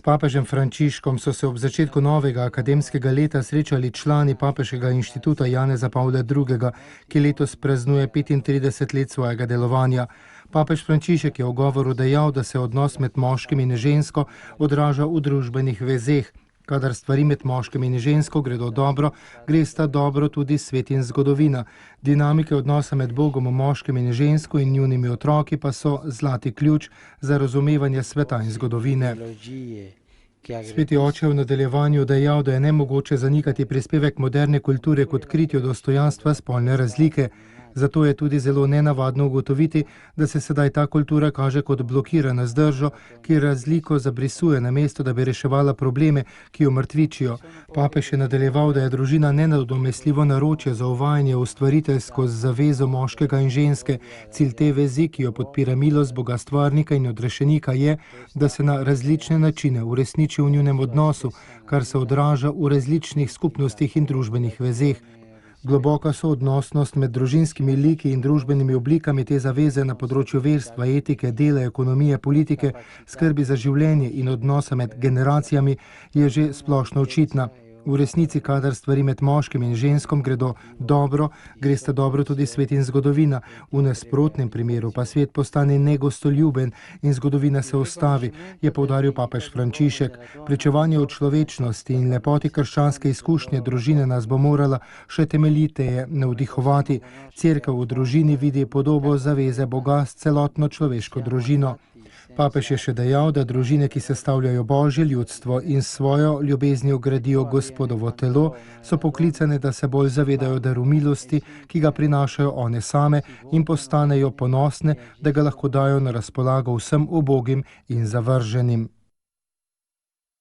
S papežem Frančiškom so se ob začetku novega akademskega leta srečali člani Papežskega inštituta Janeza Pavla II., ki letos praznuje 35 let svojega delovanja. Papež Frančišek je v govoru dejal, da se odnos med moškim in žensko odraža v družbenih vezeh. Kadar stvari med moškim in žensko gredo dobro, gresta dobro tudi svet in zgodovina. Dinamike odnosa med Bogom, moškim in žensko in njunimi otroki pa so zlati ključ za razumevanje sveta in zgodovine. Sveti oče v nadaljevanju dejal, da je nemogoče zanikati prispevek moderne kulture k odkritju dostojanstva spolne razlike. Zato je tudi zelo nenavadno ugotoviti, da se sedaj ta kultura kaže kot blokirana z držo, ki razliko zabrisuje namesto, da bi reševala probleme, ki jo mrtvičijo. Papež je nadaljeval, da je družina nenadomestljivo naročje za uvajanje v stvariteljsko zavezo moškega in ženske. Cilj te vezi, ki jo podpira milost Boga stvarnika in odrešenika, je, da se na različne načine uresniči v njunem odnosu, kar se odraža v različnih skupnostih in družbenih vezeh. Globoka soodnosnost med družinskimi liki in družbenimi oblikami te zaveze na področju verstva, etike, dela, ekonomije, politike, skrbi za življenje in odnosa med generacijami je že splošno očitna. V resnici, kadar stvari med moškim in ženskom gredo dobro, gresta dobro tudi svet in zgodovina. V nasprotnem primeru pa svet postane negostoljuben in zgodovina se ustavi, je poudaril papež Frančišek. Pričevanje o človečnosti in lepoti krščanske izkušnje družine nas bo morala še temeljiteje navdihovati. Cerkev v družini vidi podobo zaveze Boga s celotno človeško družino. Papež je še dejal, da družine, ki sestavljajo Božje ljudstvo in svojo ljubeznijo gradijo Gospodovo telo, so poklicane, da se bolj zavedajo daru milosti, ki ga prinašajo one same in postanejo ponosne, da ga lahko dajo na razpolago vsem ubogim in zavrženim.